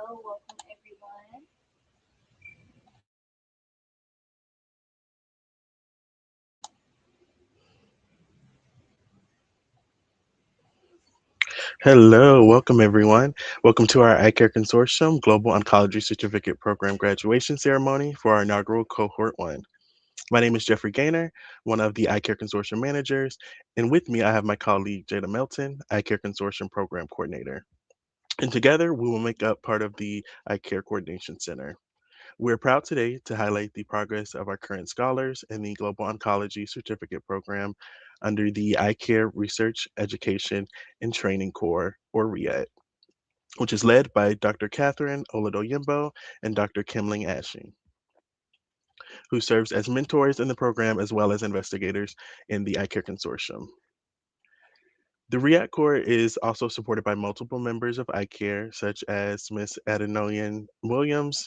Welcome everyone. Hello, welcome everyone. Welcome to our Eye Care Consortium Global Oncology Certificate Program graduation ceremony for our inaugural Cohort 1. My name is Jeffrey Gaynor, one of the Eye Care Consortium managers, and with me I have my colleague Jada Melton, Eye Care Consortium Program Coordinator. And together we will make up part of the Eye Care Coordination Center. We're proud today to highlight the progress of our current scholars in the Global Oncology Certificate Program under the Eye Care Research, Education, and Training Corps, or READ, which is led by Dr. Catherine Oladoyimbo and Dr. Kimling Ashing, who serves as mentors in the program as well as investigators in the Eye Care Consortium. The REACT Corps is also supported by multiple members of Eye Care, such as Ms. Adenoyan Williams,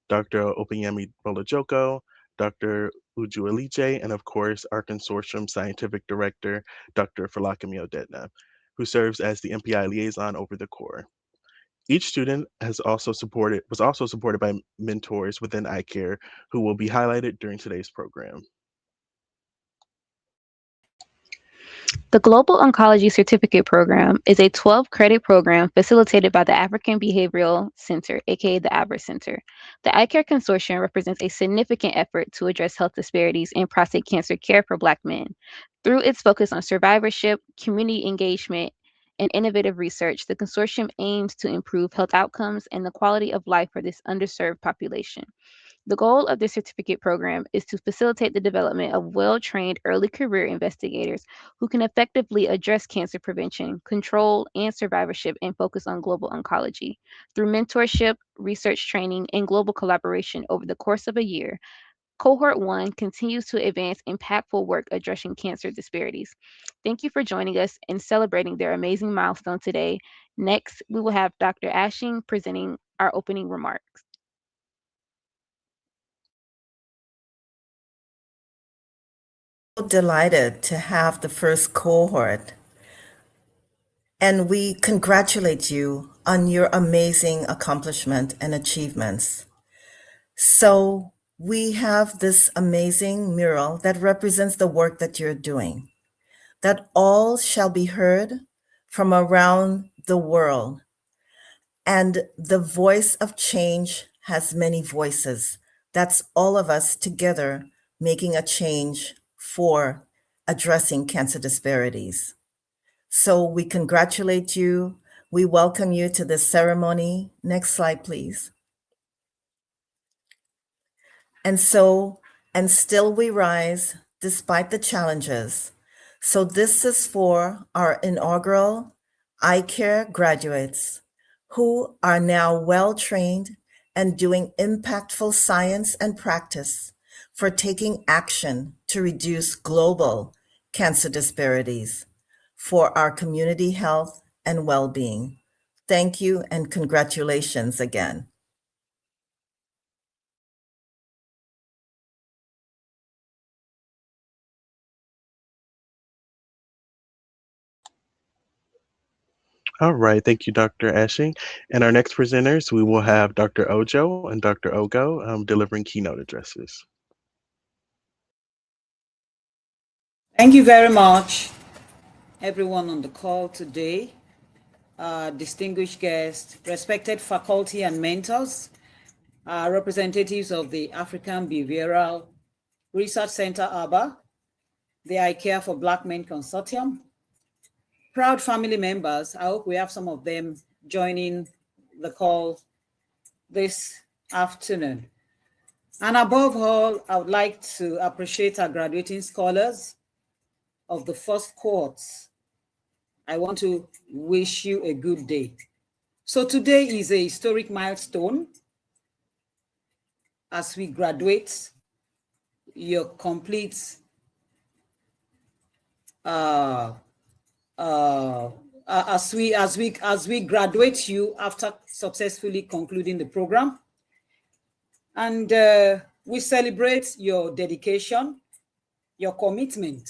Dr. Opeyemi Bolajoko, Dr. Uju Aliche, and of course, our consortium scientific director, Dr. Falakami Odetna, who serves as the MPI liaison over the Corps. Each student was also supported by mentors within iCare who will be highlighted during today's program. The Global Oncology Certificate Program is a 12-credit program facilitated by the African Behavioral Center, aka the ABRA Center. The iCare Consortium represents a significant effort to address health disparities in prostate cancer care for Black men. Through its focus on survivorship, community engagement, and innovative research, the consortium aims to improve health outcomes and the quality of life for this underserved population. The goal of the certificate program is to facilitate the development of well trained early career investigators who can effectively address cancer prevention, control, and survivorship and focus on global oncology. Through mentorship, research training, and global collaboration over the course of a year, Cohort 1 continues to advance impactful work addressing cancer disparities. Thank you for joining us and celebrating their amazing milestone today. Next, we will have Dr. Ashing presenting our opening remarks. Delighted to have the first cohort, and we congratulate you on your amazing accomplishment and achievements. So we have this amazing mural that represents the work that you're doing, that all shall be heard from around the world. And the voice of change has many voices. That's all of us together making a change for addressing cancer disparities. So we congratulate you. We welcome you to this ceremony. Next slide, please. And still we rise despite the challenges. So this is for our inaugural iCare graduates who are now well trained and doing impactful science and practice for taking action to reduce global cancer disparities for our community health and well-being. Thank you and congratulations again. All right, thank you, Dr. Ashing. And our next presenters, we will have Dr. Ojo and Dr. Ogo delivering keynote addresses. Thank you very much, everyone on the call today, distinguished guests, respected faculty and mentors, representatives of the African Behavioral Research Center, ABA, the I Care for Black Men Consortium, proud family members. I hope we have some of them joining the call this afternoon. And above all, I would like to appreciate our graduating scholars of the first cohorts. I want to wish you a good day. So today is a historic milestone as we graduate your complete as we graduate you after successfully concluding the program, and we celebrate your dedication, your commitment,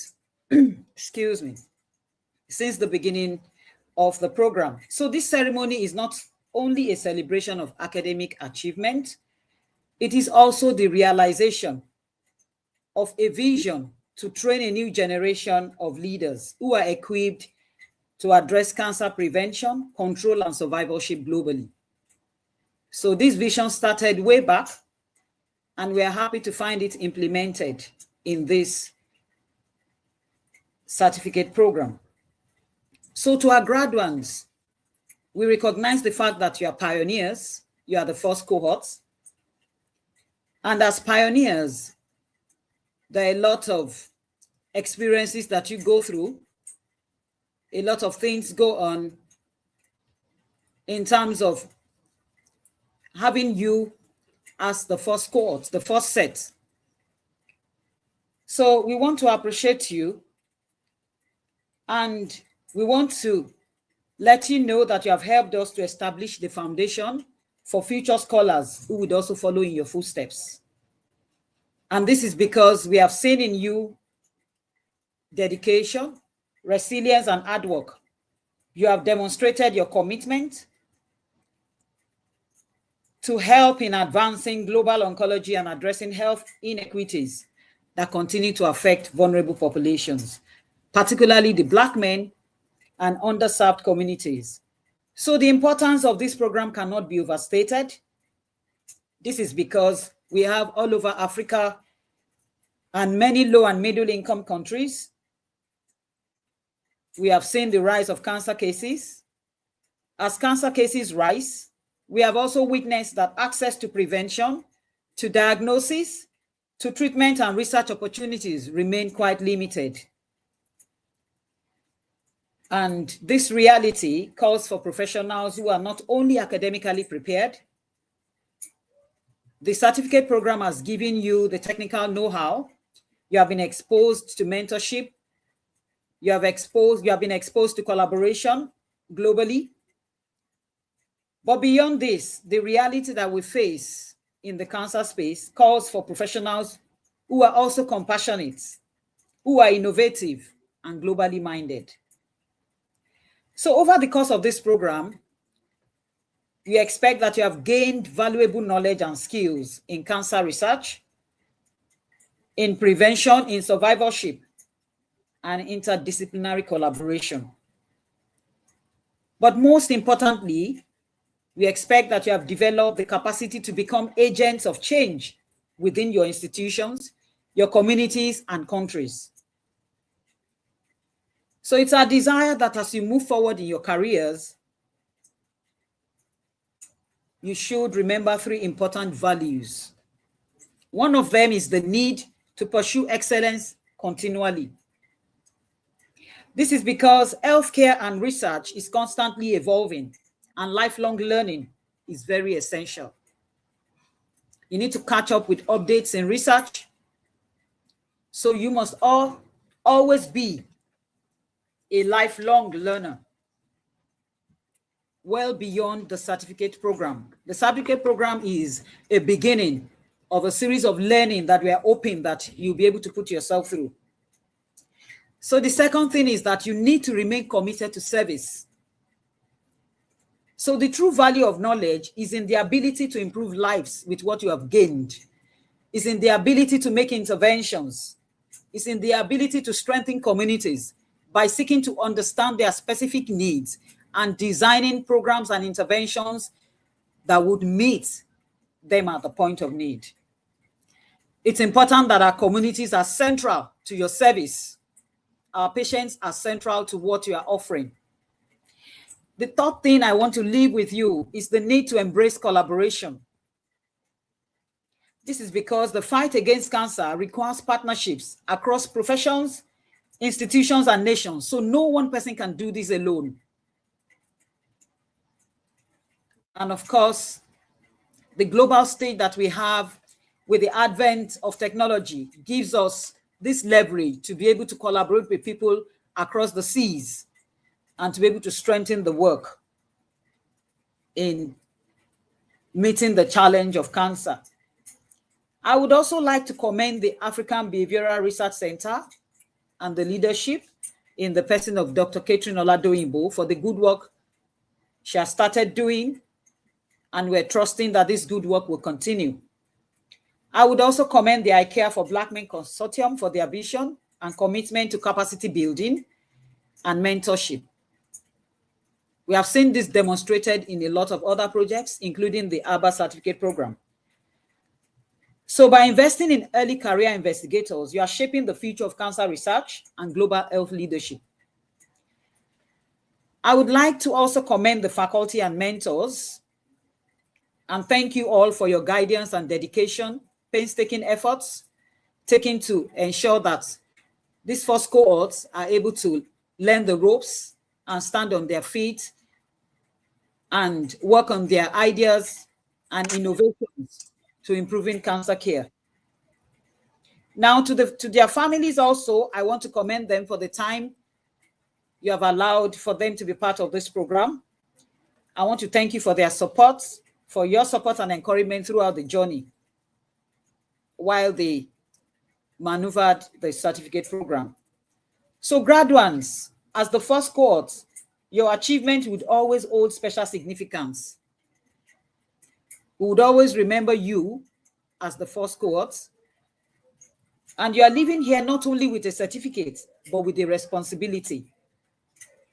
excuse me, since the beginning of the program. So this ceremony is not only a celebration of academic achievement. It is also the realization of a vision to train a new generation of leaders who are equipped to address cancer prevention, control, and survivorship globally. So this vision started way back, and we are happy to find it implemented in this certificate program. So to our graduates, we recognize the fact that you are pioneers, you are the first cohorts. And as pioneers, there are a lot of experiences that you go through, a lot of things go on in terms of having you as the first cohort, the first set. So we want to appreciate you, and we want to let you know that you have helped us to establish the foundation for future scholars who would also follow in your footsteps. And this is because we have seen in you dedication, resilience, and hard work. You have demonstrated your commitment to help in advancing global oncology and addressing health inequities that continue to affect vulnerable populations, particularly the Black men and underserved communities. So the importance of this program cannot be overstated. This is because we have all over Africa and many low and middle income countries. We have seen the rise of cancer cases. As cancer cases rise, we have also witnessed that access to prevention, to diagnosis, to treatment and research opportunities remain quite limited. And this reality calls for professionals who are not only academically prepared. The certificate program has given you the technical know-how. You have been exposed to mentorship. You have been exposed to collaboration globally. But beyond this, the reality that we face in the cancer space calls for professionals who are also compassionate, who are innovative and globally minded. So over the course of this program, we expect that you have gained valuable knowledge and skills in cancer research, in prevention, in survivorship, and interdisciplinary collaboration. But most importantly, we expect that you have developed the capacity to become agents of change within your institutions, your communities, and countries. So it's our desire that as you move forward in your careers, you should remember 3 important values. One of them is the need to pursue excellence continually. This is because healthcare and research is constantly evolving, and lifelong learning is very essential. You need to catch up with updates in research. So you must always be a lifelong learner, well beyond the certificate program. The certificate program is a beginning of a series of learning that we are hoping that you'll be able to put yourself through. So the second thing is that you need to remain committed to service. So the true value of knowledge is in the ability to improve lives with what you have gained. It's in the ability to make interventions. It's in the ability to strengthen communities by seeking to understand their specific needs and designing programs and interventions that would meet them at the point of need. It's important that our communities are central to your service. Our patients are central to what you are offering. The third thing I want to leave with you is the need to embrace collaboration. This is because the fight against cancer requires partnerships across professions, institutions, and nations. So no one person can do this alone. And of course, the global stage that we have with the advent of technology gives us this leverage to be able to collaborate with people across the seas and to be able to strengthen the work in meeting the challenge of cancer. I would also like to commend the African Behavioral Research Center and the leadership in the person of Dr. Catherine Oladoyinbo for the good work she has started doing and we're trusting that this good work will continue. I would also commend the ICARE for Black Men Consortium for their vision and commitment to capacity building and mentorship. We have seen this demonstrated in a lot of other projects, including the ABBA certificate program. So by investing in early career investigators, you are shaping the future of cancer research and global health leadership. I would like to also commend the faculty and mentors and thank you all for your guidance and dedication, painstaking efforts taken to ensure that these first cohorts are able to learn the ropes and stand on their feet and work on their ideas and innovations to improving cancer care. Now, to their families also, I want to commend them for the time you have allowed for them to be part of this program. I want to thank you for their support, for your support and encouragement throughout the journey while they maneuvered the certificate program. So graduates, as the first cohort, your achievement would always hold special significance. We would always remember you as the first cohort. And you are living here not only with a certificate, but with a responsibility.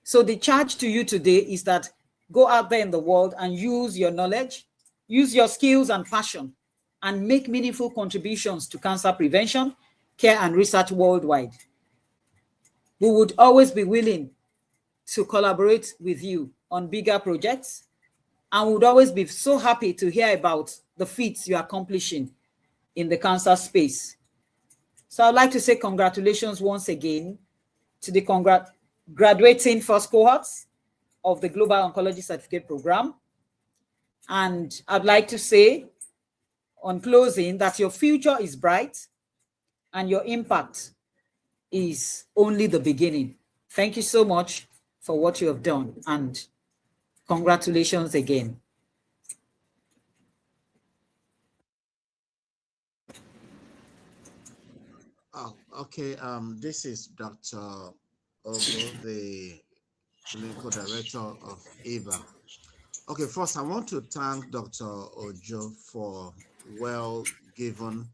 So the charge to you today is that go out there in the world and use your knowledge, use your skills and passion, and make meaningful contributions to cancer prevention, care, and research worldwide. We would always be willing to collaborate with you on bigger projects, and would always be so happy to hear about the feats you're accomplishing in the cancer space. So I'd like to say congratulations once again to the graduating first cohorts of the Global Oncology Certificate Program. And I'd like to say on closing that your future is bright and your impact is only the beginning. Thank you so much for what you have done, and congratulations again. Oh, okay. This is Dr. Ogo, the clinical director of EVA. Okay, first I want to thank Dr. Ojo for well given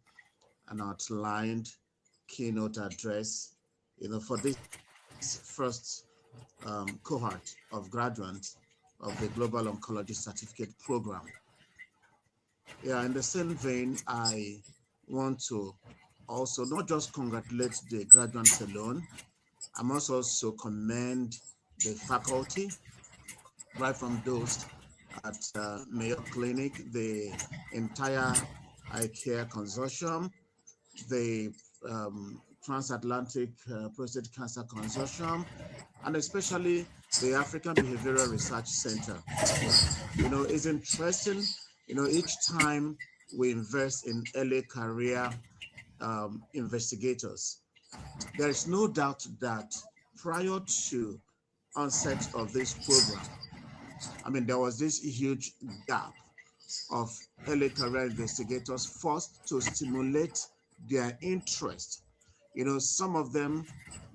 and outlined keynote address, for this first cohort of graduates of the Global Oncology Certificate Program. Yeah, in the same vein, I want to also not just congratulate the graduates alone, I must also commend the faculty, right from those at Mayo Clinic, the entire Eye Care Consortium, the Transatlantic Prostate Cancer Consortium, and especially the African Behavioral Research Center. It's interesting, each time we invest in early career investigators, there is no doubt that prior to onset of this program, there was this huge gap of early career investigators forced to stimulate their interest. Some of them,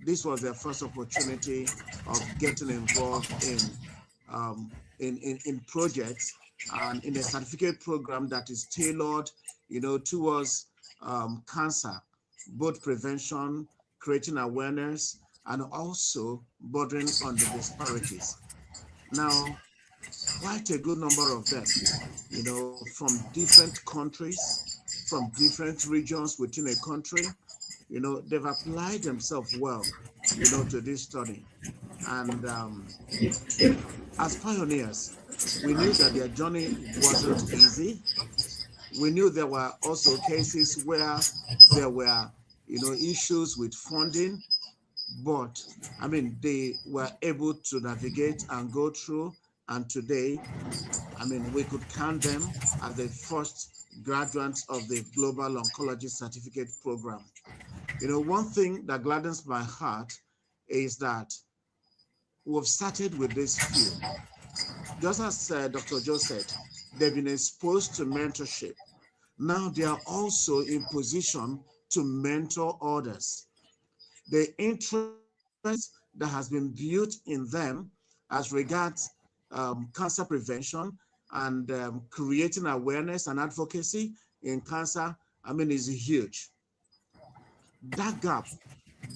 this was their first opportunity of getting involved in projects and in a certificate program that is tailored, towards cancer, both prevention, creating awareness, and also bordering on the disparities. Now, quite a good number of them, from different countries, from different regions within a country, they've applied themselves well, to this study. And as pioneers, we knew that their journey wasn't easy. We knew there were also cases where there were, issues with funding, but they were able to navigate and go through. And today, we could count them as the first graduates of the Global Oncology Certificate Program. One thing that gladdens my heart is that we've started with this few. Just as Dr. Joe said, they've been exposed to mentorship. Now they are also in position to mentor others. The interest that has been built in them as regards cancer prevention and creating awareness and advocacy in cancer, I mean, is huge. That gap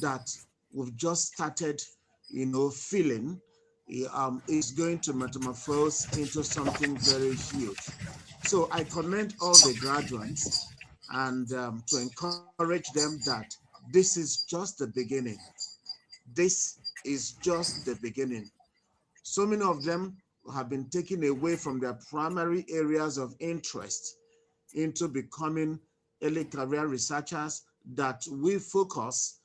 that we've just started, filling, is going to metamorphose into something very huge. So I commend all the graduates and to encourage them that this is just the beginning. This is just the beginning. So many of them have been taken away from their primary areas of interest into becoming early career researchers that will focus,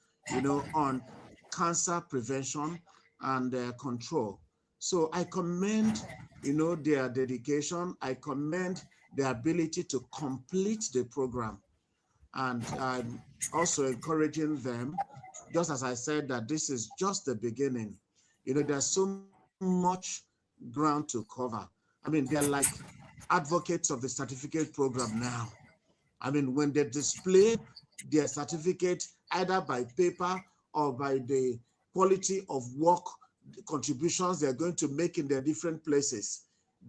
on cancer prevention and control. So I commend, their dedication. I commend their ability to complete the program. And I'm also encouraging them, just as I said, that this is just the beginning. There's so much ground to cover. I mean, they're like advocates of the certificate program now. I mean, when they display their certificate either by paper or by the quality of work contributions they're going to make in their different places,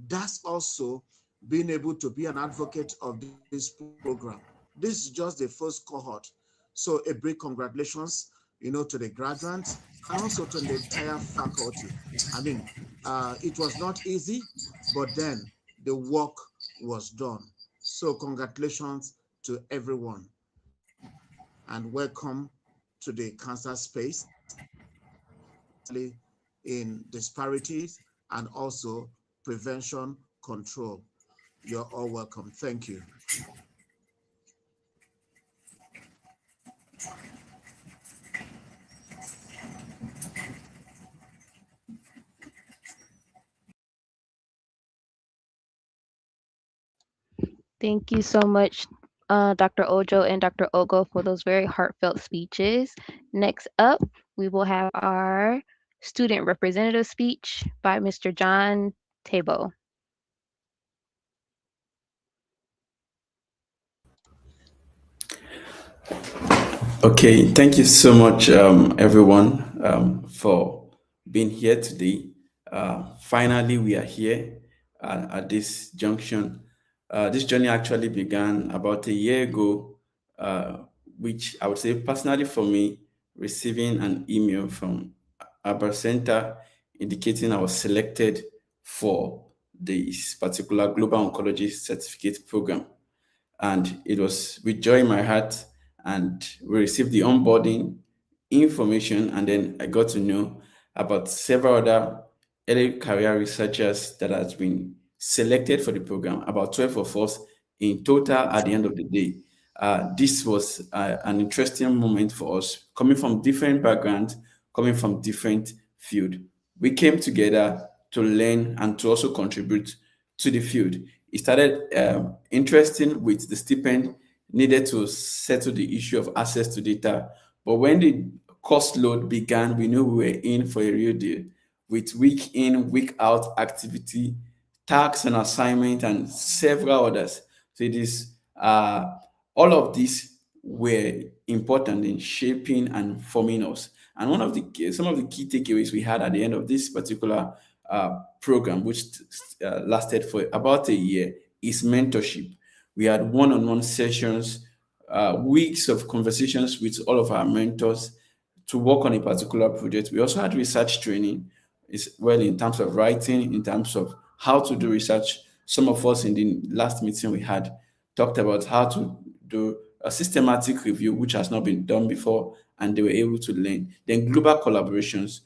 that's also being able to be an advocate of this program. This is just the first cohort. So a big congratulations, to the graduates and also to the entire faculty. I mean, it was not easy, but then the work was done. So congratulations to everyone and welcome to the cancer space, in disparities and also prevention control. You're all welcome. Thank you. Thank you so much, Dr. Ojo and Dr. Ogo, for those very heartfelt speeches. Next up, we will have our student representative speech by Mr. John Tabo. Okay, thank you so much, everyone, for being here today. Finally, we are here at this junction. This journey actually began about a year ago, uh, which I would say personally for me, receiving an email from Abra Center indicating I was selected for this particular Global Oncology Certificate Program. And it was with joy in my heart, and we received the onboarding information, and then I got to know about several other early career researchers that has been selected for the program, about 12 of us in total at the end of the day. This was an interesting moment for us, coming from different backgrounds, coming from different field. We came together to learn and to also contribute to the field. It started interesting with the stipend needed to settle the issue of access to data. But when the cost load began, we knew we were in for a real deal with week in, week out activity, tasks and assignment, and several others. So it is all of these were important in shaping and forming us. And some of the key takeaways we had at the end of this particular program, which lasted for about a year, is mentorship. We had one-on-one sessions, weeks of conversations with all of our mentors to work on a particular project. We also had research training, is well in terms of writing, in terms of how to do research. Some of us in the last meeting we had talked about how to do a systematic review, which has not been done before, and they were able to learn. Then global collaborations.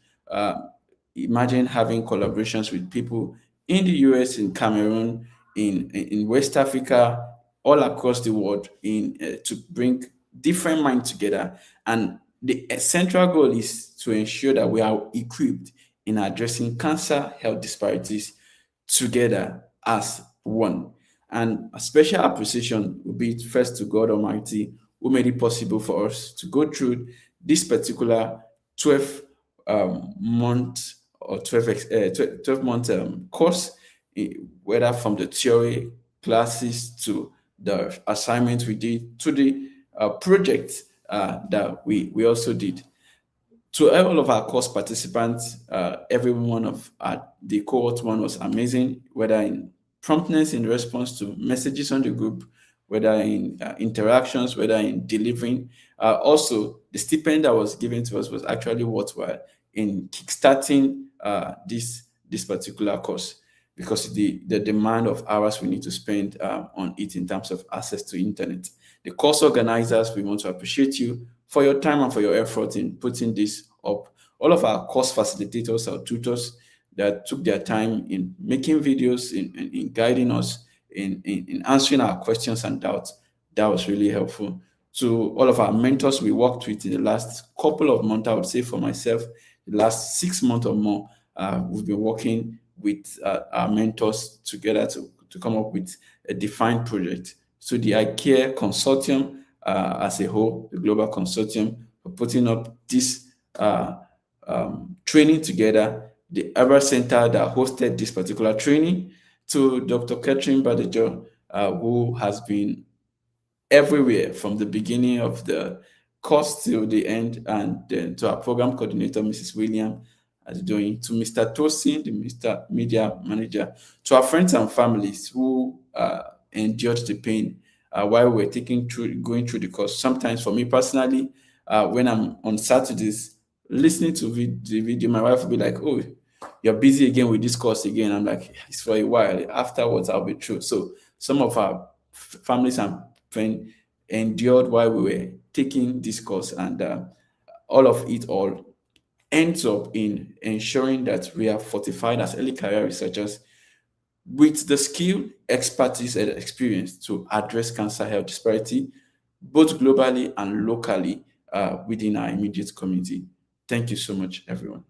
Imagine having collaborations with people in the US, in Cameroon, in West Africa, all across the world, in to bring different minds together. And the central goal is to ensure that we are equipped in addressing cancer health disparities together as one. And a special appreciation will be first to God Almighty, who made it possible for us to go through this particular 12 month or 12 month course, whether from the theory classes to the assignments we did to the project that we also did. To all of our course participants, every one of the cohort one was amazing, whether in promptness in response to messages on the group, whether in interactions, whether in delivering. Also, the stipend that was given to us was actually worthwhile in kickstarting this particular course, because the demand of hours we need to spend on it in terms of access to internet. The course organizers, we want to appreciate you for your time and for your effort in putting this up. All of our course facilitators, our tutors that took their time in making videos, in guiding us, in answering our questions and doubts, that was really helpful. To all of our mentors we worked with in the last couple of months, I would say for myself, the last 6 months or more, we've been working with our mentors together to come up with a defined project. So the ICARE consortium as a whole, the global consortium, for putting up this training together, the Ever Center that hosted this particular training, to Dr. Catherine Badejo, who has been everywhere from the beginning of the course till the end, and then to our program coordinator, Mrs. William, as doing, to Mr. Tosin, the Mr. Media Manager, to our friends and families who endured the pain while we were going through the course. Sometimes for me personally, when I'm on Saturdays listening to the video, my wife will be like, "Oh, you're busy again with this course again." I'm like, "It's for a while. Afterwards, I'll be through." So some of our families and friends endured while we were taking this course, and all of it all ends up in ensuring that we are fortified as early career researchers with the skill, expertise, and experience to address cancer health disparity, both globally and locally within our immediate community. Thank you so much, everyone.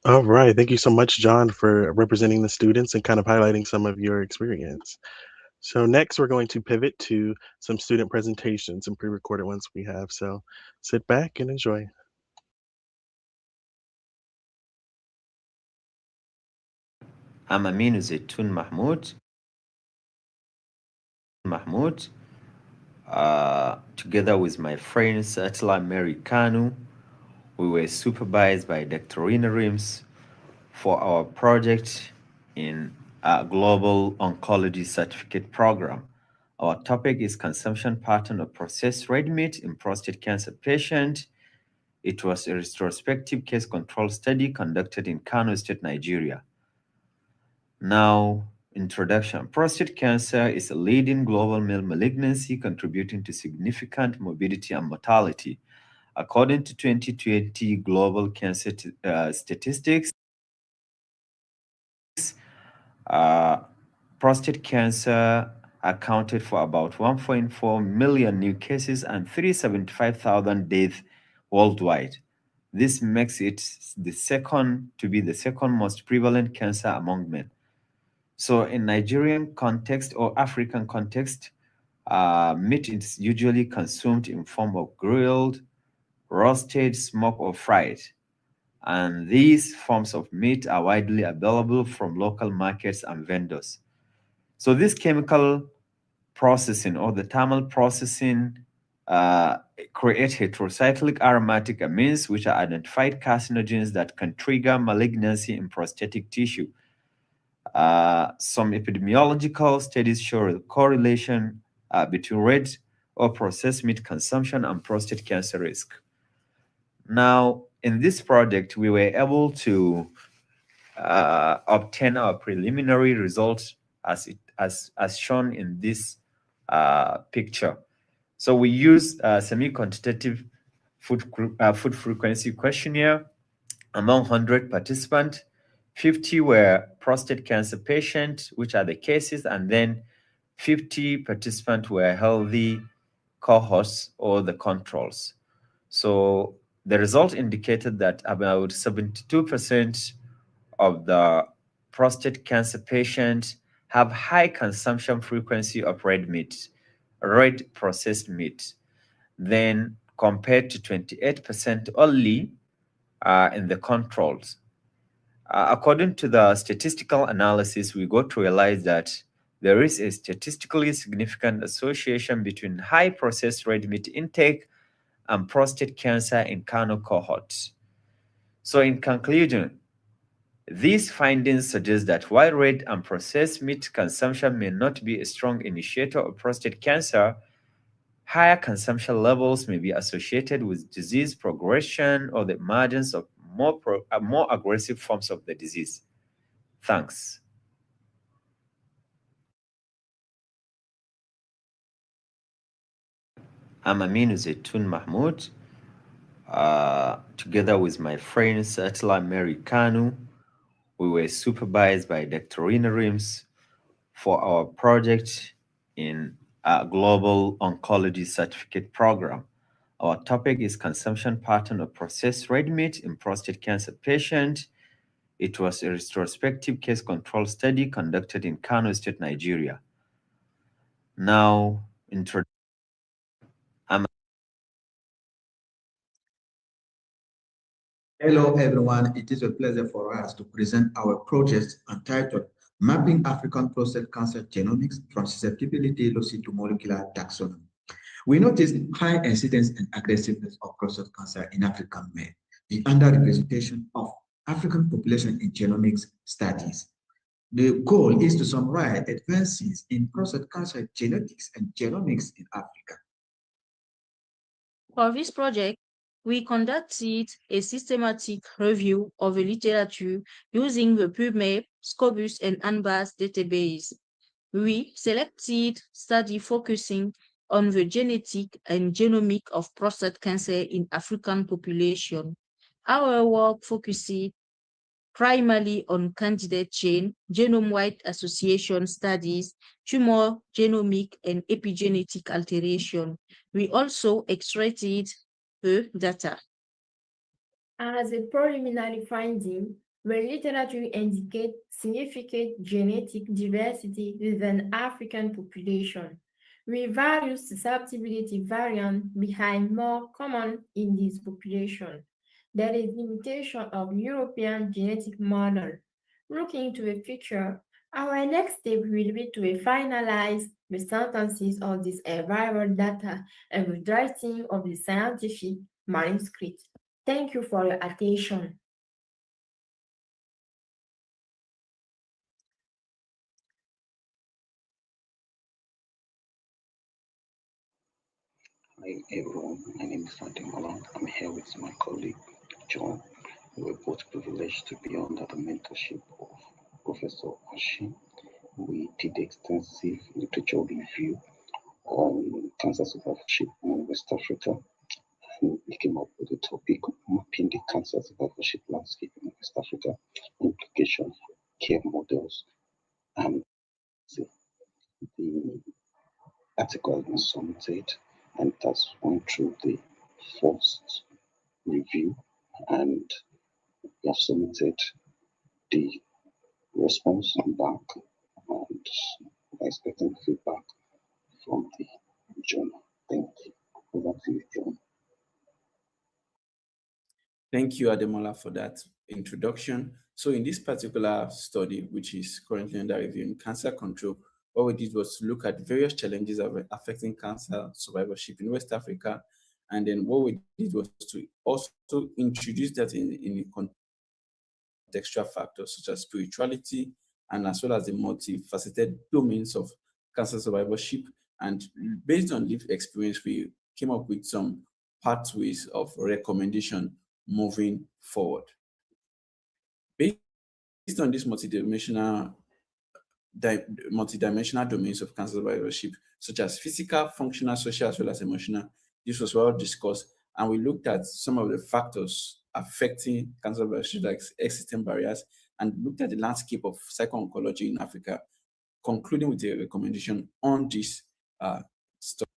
All right. Thank you so much, John, for representing the students and kind of highlighting some of your experience. So next, we're going to pivot to some student presentations and pre-recorded ones we have. So sit back and enjoy. I'm Aminu Zaitun Mahmoud, together with my friend Satla Mary Kanu. We were supervised by Dr. Rina Rims for our project in a global oncology certificate program. Our topic is consumption pattern of processed red meat in prostate cancer patient. It was a retrospective case control study conducted in Kano State, Nigeria. Now, introduction. Prostate cancer is a leading global male malignancy contributing to significant morbidity and mortality. According to 2020 global cancer statistics, prostate cancer accounted for about 1.4 million new cases and 375,000 deaths worldwide. This makes it the second most prevalent cancer among men. So in Nigerian context or African context, meat is usually consumed in form of grilled, roasted, smoked, or fried. And these forms of meat are widely available from local markets and vendors. So this chemical processing or the thermal processing create heterocyclic aromatic amines, which are identified carcinogens that can trigger malignancy in prostatic tissue. Some epidemiological studies show a correlation between red or processed meat consumption and prostate cancer risk. Now, in this project, we were able to obtain our preliminary results as shown in this picture. So we used a semi-quantitative food frequency questionnaire among 100 participants. 50 were prostate cancer patients, which are the cases, and then 50 participants were healthy cohorts or the controls. So the result indicated that about 72% of the prostate cancer patients have high consumption frequency of red meat, red processed meat, then compared to 28% only in the controls. According to the statistical analysis, we got to realize that there is a statistically significant association between high processed red meat intake and prostate cancer in Kano cohort. So in conclusion, these findings suggest that while red and processed meat consumption may not be a strong initiator of prostate cancer, higher consumption levels may be associated with disease progression or the emergence of more aggressive forms of the disease. Thanks. I'm Aminu Zaitun Mahmoud, together with my friend Satla Mary Kanu. We were supervised by Dr. Rina Rims for our project in a global oncology certificate program. Our topic is consumption pattern of processed red meat in prostate cancer patients. It was a retrospective case control study conducted in Kano State, Nigeria. Now, Hello, everyone. It is a pleasure for us to present our project entitled Mapping African Prostate Cancer Genomics from Susceptibility Loci to Molecular Taxonomy. We noticed high incidence and aggressiveness of prostate cancer in African men, the underrepresentation of African population in genomics studies. The goal is to summarize advances in prostate cancer genetics and genomics in Africa. For this project, we conducted a systematic review of the literature using the PubMed, Scopus, and ANBAS database. We selected studies focusing on the genetic and genomic of prostate cancer in African population. Our work focused primarily on candidate chain, genome-wide association studies, tumor genomic and epigenetic alteration. We also extracted the data. As a preliminary finding, the literature indicates significant genetic diversity within African population, with various susceptibility variants being more common in this population. There is limitation of European genetic model. Looking to the future, our next step will be to finalize the synthesis of this arrival data and the drafting of the scientific manuscript. Thank you for your attention. Hi everyone, my name is Fatima. I'm here with my colleague John. We were both privileged to be under the mentorship of Professor Oshin. We did extensive literature review on cancer survivorship in West Africa, and we came up with the topic mapping the cancer survivorship landscape in West Africa, implications for care models, and the article has been submitted and it has gone through the first review, and we have submitted the response back, and we're expecting feedback from the journal. Thank you. Over to you, John. Thank you, Ademola, for that introduction. So in this particular study, which is currently under review in cancer control, what we did was to look at various challenges affecting cancer survivorship in West Africa. And then what we did was to also introduce that in contextual factors such as spirituality, and as well as the multifaceted domains of cancer survivorship. And based on lived experience, we came up with some pathways of recommendation moving forward. Based on this multidimensional domains of cancer survivorship, such as physical, functional, social, as well as emotional, this was well discussed, and we looked at some of the factors affecting cancer survivorship, like existing barriers, and looked at the landscape of psycho-oncology in Africa, concluding with a recommendation on this study.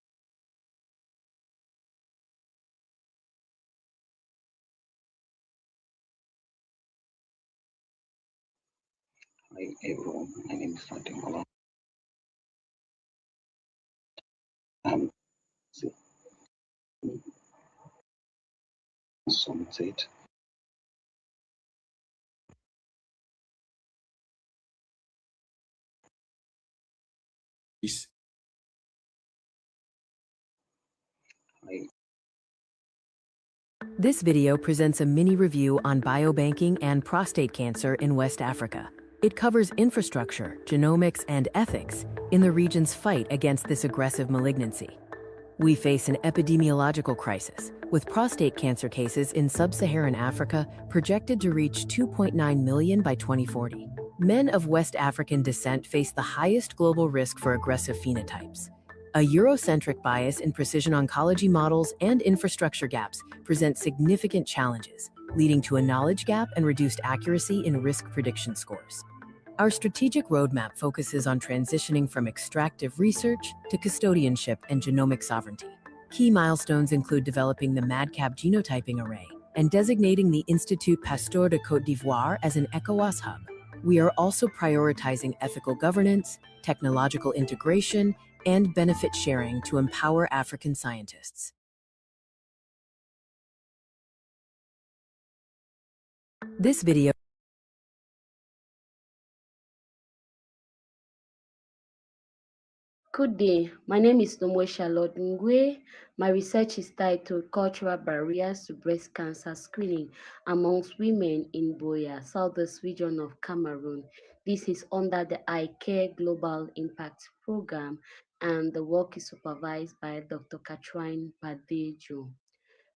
Hi everyone, my name is Fatima. Submitted. Yes. Hi This video presents a mini review on biobanking and prostate cancer in West Africa. It covers infrastructure, genomics, and ethics in the region's fight against this aggressive malignancy. We face an epidemiological crisis, with prostate cancer cases in sub-Saharan Africa projected to reach 2.9 million by 2040. Men of West African descent face the highest global risk for aggressive phenotypes. A Eurocentric bias in precision oncology models and infrastructure gaps present significant challenges, leading to a knowledge gap and reduced accuracy in risk prediction scores. Our strategic roadmap focuses on transitioning from extractive research to custodianship and genomic sovereignty. Key milestones include developing the MADCAP genotyping array and designating the Institut Pasteur de Côte d'Ivoire as an ECOWAS hub. We are also prioritizing ethical governance, technological integration, and benefit sharing to empower African scientists. This video Good day. My name is Nomo Charlotte Ngwe. My research is titled Cultural Barriers to Breast Cancer Screening Amongst Women in Boya, Southwest region of Cameroon. This is under the iCare Global Impact Program, and the work is supervised by Dr. Katrin Padejo.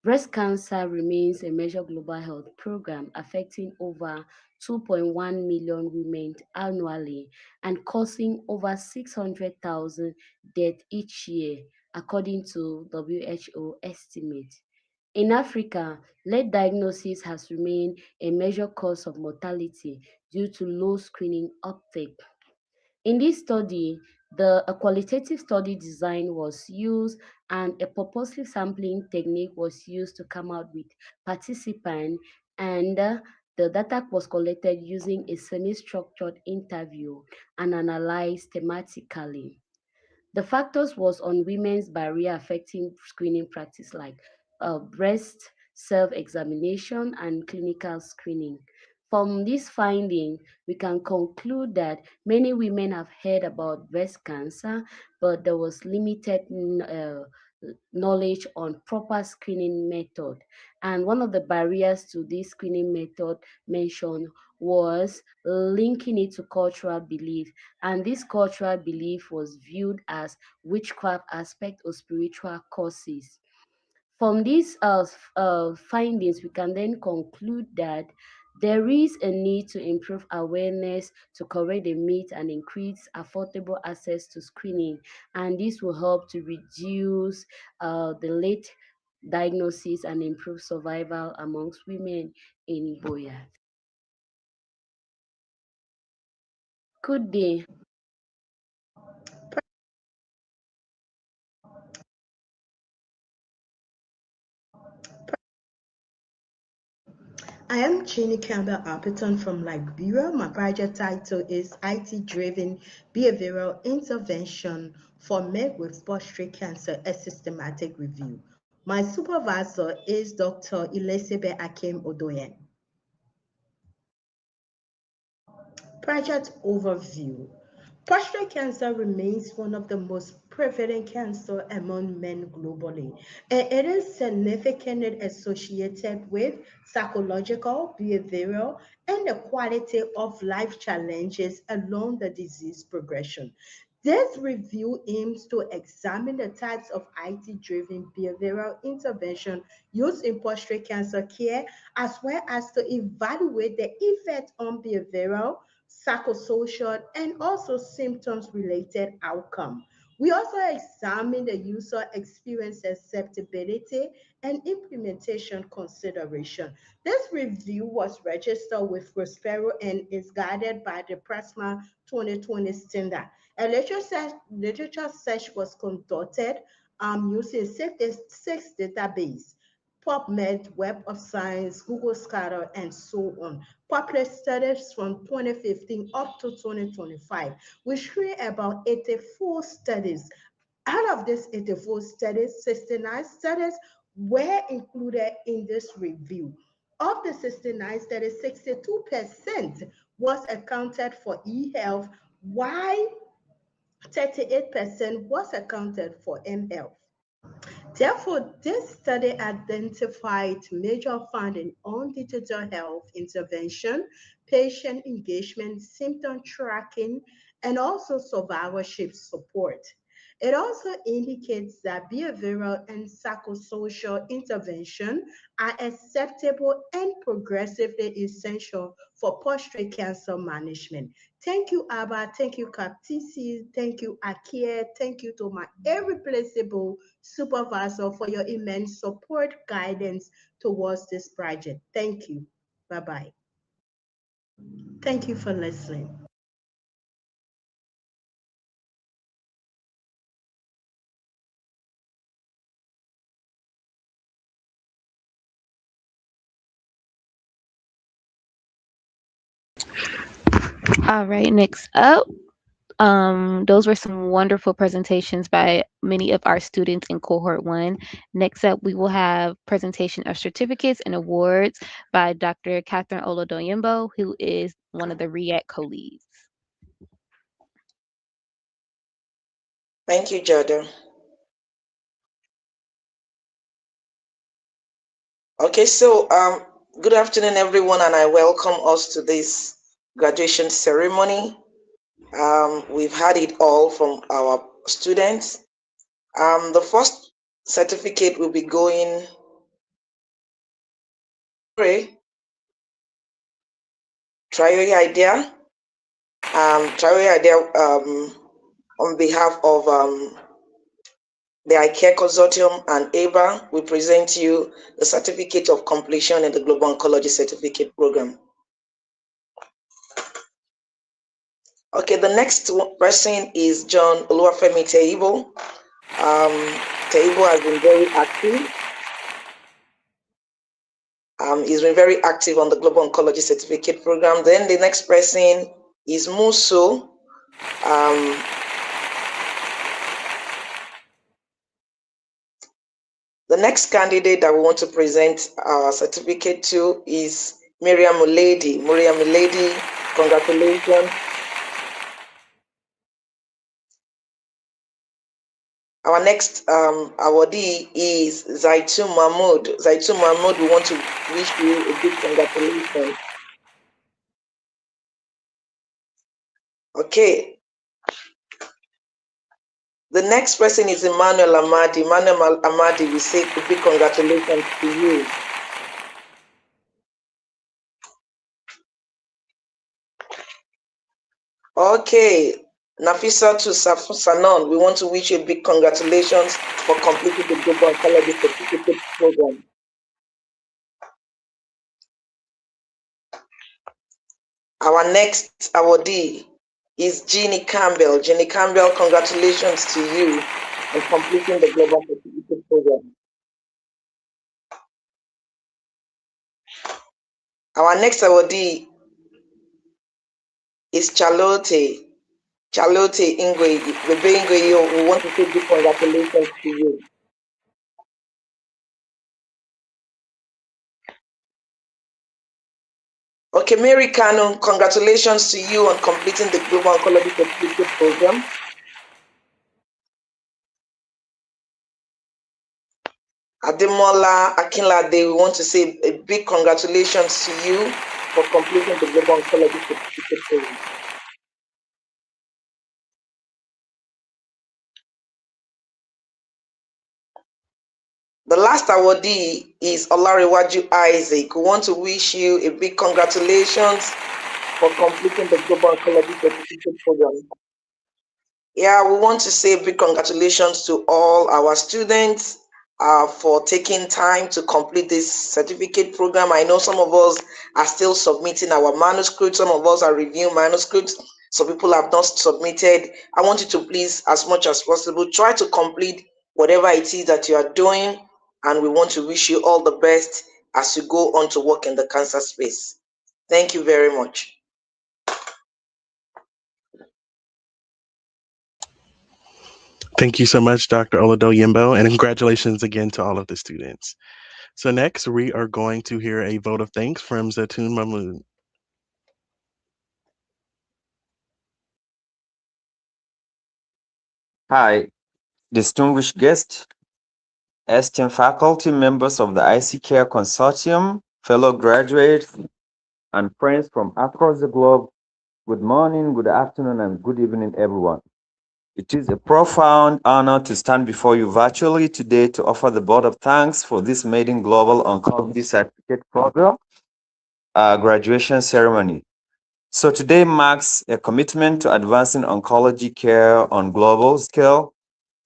Breast cancer remains a major global health program affecting over 2.1 million women annually and causing over 600,000 deaths each year, according to WHO estimates. In Africa, late diagnosis has remained a major cause of mortality due to low screening uptake. In this study, a qualitative study design was used and a purposive sampling technique was used to come out with participants, and the data was collected using a semi-structured interview and analyzed thematically. The factors was on women's barrier affecting screening practice like breast self-examination and clinical screening. From this finding, we can conclude that many women have heard about breast cancer, but there was limited knowledge on proper screening method. And one of the barriers to this screening method mentioned was linking it to cultural belief. And this cultural belief was viewed as witchcraft aspect or spiritual causes. From these findings, we can then conclude that there is a need to improve awareness to correct the myth and increase affordable access to screening. And this will help to reduce the late diagnosis and improve survival amongst women in Boya. Good day. I am Jeannie Campbell Appleton from Liberia. My project title is IT-Driven Behavioral Intervention for Men with Prostate Cancer, a Systematic Review. My supervisor is Dr. Elizabeth Akim Odoyen. Project overview. Prostate cancer remains one of the most prevalent cancer among men globally, and it is significantly associated with psychological, behavioral, and the quality of life challenges along the disease progression. This review aims to examine the types of IT-driven behavioral intervention used in prostate cancer care, as well as to evaluate the effect on behavioral, psychosocial, and also symptoms-related outcome. We also examine the user experience acceptability and implementation consideration. This review was registered with Prospero and is guided by the PRASMA 2020 standard. A literature search was conducted using six databases: PubMed, Web of Science, Google Scholar, and so on. Published studies from 2015 up to 2025. We screened about 84 studies. Out of these 84 studies, 69 studies were included in this review. Of the 69 studies, 62% was accounted for e-health, while 38% was accounted for mHealth. Therefore, this study identified major findings on digital health intervention, patient engagement, symptom tracking, and also survivorship support. It also indicates that behavioral and psychosocial intervention are acceptable and progressively essential for prostate cancer management. Thank you, Abba. Thank you, Kaptisi. Thank you, Akia. Thank you to my irreplaceable supervisor for your immense support, guidance towards this project. Thank you. Bye bye. Thank you for listening. All right, next up, those were some wonderful presentations by many of our students in cohort 1. Next up, we will have presentation of certificates and awards by Dr. Catherine Olodoyimbo, who is one of the REACT co-leads. Thank you, Jordan. Okay, so good afternoon, everyone, and I welcome us to this graduation ceremony. We've had it all from our students. The first certificate will be going Traore Idea. Traore Idea on behalf of the ICARE Consortium and ABA, we present you the Certificate of Completion in the Global Oncology Certificate Program. Okay, the next person is John Oluwafemi Teibo. Teibo has been very active. He's been very active on the Global Oncology Certificate Program. Then the next person is Muso. The next candidate that we want to present our certificate to is Miriam Mulady. Miriam Mulady, congratulations. Our next awardee is Zaitun Mahmoud. Zaitun Mahmoud, we want to wish you a big congratulations. Okay. The next person is Emmanuel Amadi. Emmanuel Amadi, we say a big congratulations to you. Okay, Nafisa to Sanon, we want to wish you a big congratulations for completing the Global Oncology Certificate Program. Our next awardee is Jeannie Campbell. Jeannie Campbell, congratulations to you on completing the Global Certificate Program. Our next awardee is Charlotte Ingwe. Bebe Ingwe, we want to say big congratulations to you. Okay, Mary Kanu, congratulations to you on completing the Global Oncology Certificate Program. Ademola Akinlade, we want to say a big congratulations to you for completing the Global Oncology Certificate Program. The last awardee is Olariwaju Isaac. We want to wish you a big congratulations for completing the Global Oncology Certificate Program. Yeah, we want to say a big congratulations to all our students for taking time to complete this certificate program. I know some of us are still submitting our manuscripts. Some of us are reviewing manuscripts. Some people have not submitted. I want you to please, as much as possible, try to complete whatever it is that you are doing. And we want to wish you all the best as you go on to work in the cancer space. Thank you very much. Thank you so much, Dr. Olodoyimbo, and congratulations again to all of the students. So next, we are going to hear a vote of thanks from Zaitun Mahmoud. Hi, distinguished guests. esteemed faculty, members of the IC Care Consortium, fellow graduates, and friends from across the globe, good morning, good afternoon, and good evening, everyone. It is a profound honor to stand before you virtually today to offer the vote of thanks for this maiden Global Oncology Certificate Program graduation ceremony. So today marks a commitment to advancing oncology care on global scale.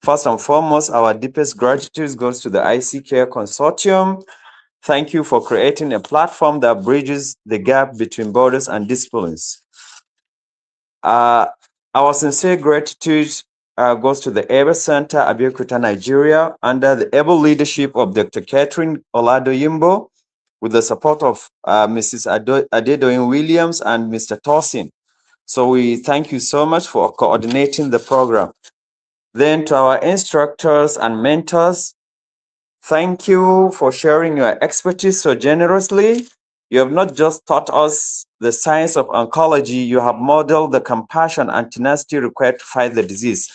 First and foremost, our deepest gratitude goes to the IC Care Consortium. Thank you for creating a platform that bridges the gap between borders and disciplines. Our sincere gratitude goes to the Eva Center, Abeokuta, Nigeria, under the able leadership of Dr. Catherine Oladoyimbo, with the support of Mrs. Adedoyin Williams and Mr. Tosin. So we thank you so much for coordinating the program. Then to our instructors and mentors, thank you for sharing your expertise so generously. You have not just taught us the science of oncology, you have modeled the compassion and tenacity required to fight the disease.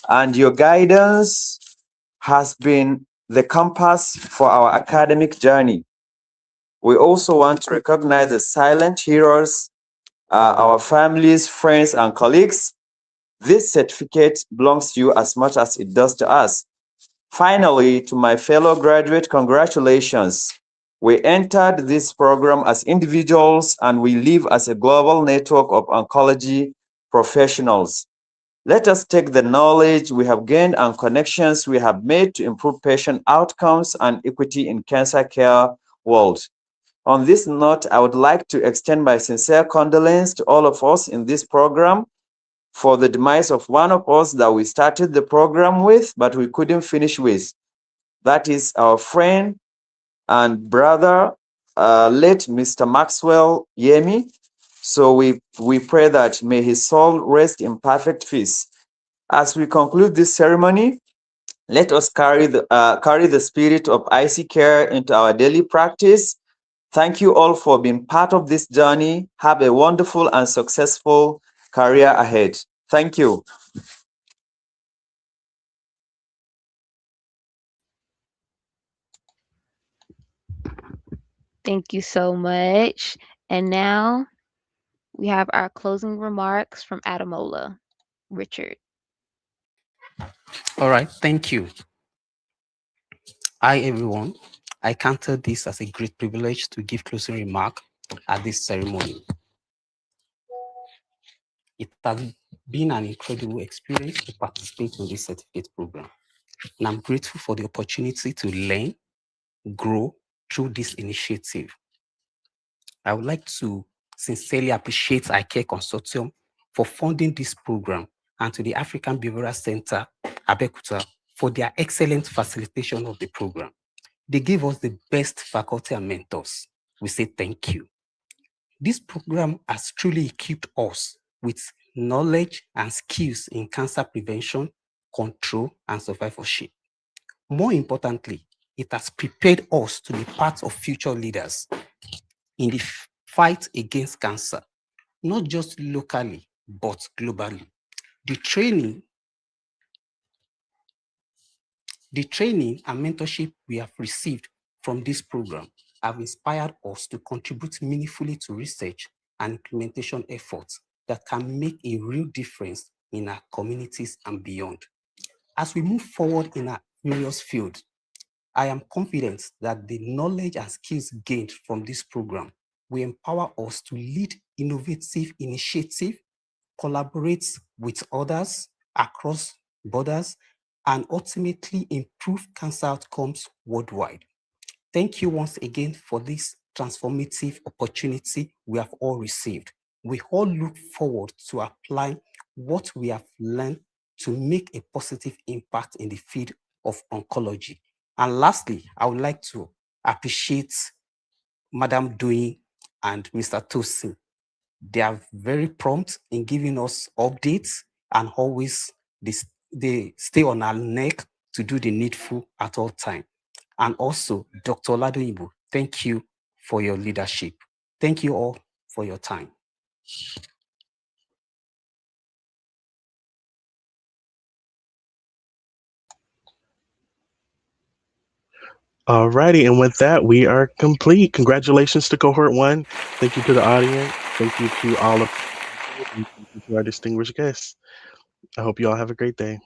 And your guidance has been the compass for our academic journey. We also want to recognize the silent heroes, our families, friends, and colleagues. This certificate belongs to you as much as it does to us. Finally, to my fellow graduate, congratulations. We entered this program as individuals and we live as a global network of oncology professionals. Let us take the knowledge we have gained and connections we have made to improve patient outcomes and equity in cancer care world. On this note, I would like to extend my sincere condolence to all of us in this program for the demise of one of us that we started the program with, but we couldn't finish with. That is our friend and brother, late Mr. Maxwell Yemi. So we pray that may his soul rest in perfect peace. As we conclude this ceremony, let us carry the spirit of IC care into our daily practice. Thank you all for being part of this journey. Have a wonderful and successful career ahead. Thank you. Thank you so much. And now we have our closing remarks from Adamola. Richard. All right, thank you. Hi, everyone. I consider this as a great privilege to give closing remark at this ceremony. It has been an incredible experience to participate in this certificate program, and I'm grateful for the opportunity to learn, grow through this initiative. I would like to sincerely appreciate ICARE Consortium for funding this program and to the African Behavioral Center, Abeokuta, for their excellent facilitation of the program. They gave us the best faculty and mentors. We say thank you. This program has truly equipped us with knowledge and skills in cancer prevention, control, and survivorship. More importantly, it has prepared us to be part of future leaders in the fight against cancer, not just locally, but globally. The training and mentorship we have received from this program have inspired us to contribute meaningfully to research and implementation efforts that can make a real difference in our communities and beyond. As we move forward in our various fields, I am confident that the knowledge and skills gained from this program will empower us to lead innovative initiatives, collaborate with others across borders, and ultimately improve cancer outcomes worldwide. Thank you once again for this transformative opportunity we have all received. We all look forward to applying what we have learned to make a positive impact in the field of oncology. And lastly, I would like to appreciate Madam Dui and Mr. Tosin. They are very prompt in giving us updates and always they stay on our neck to do the needful at all time. And also, Dr. Oladoyibo, thank you for your leadership. Thank you all for your time. Alrighty, and with that, we are complete. Congratulations to Cohort 1. Thank you to the audience. Thank you to all of and thank you to our distinguished guests. I hope you all have a great day.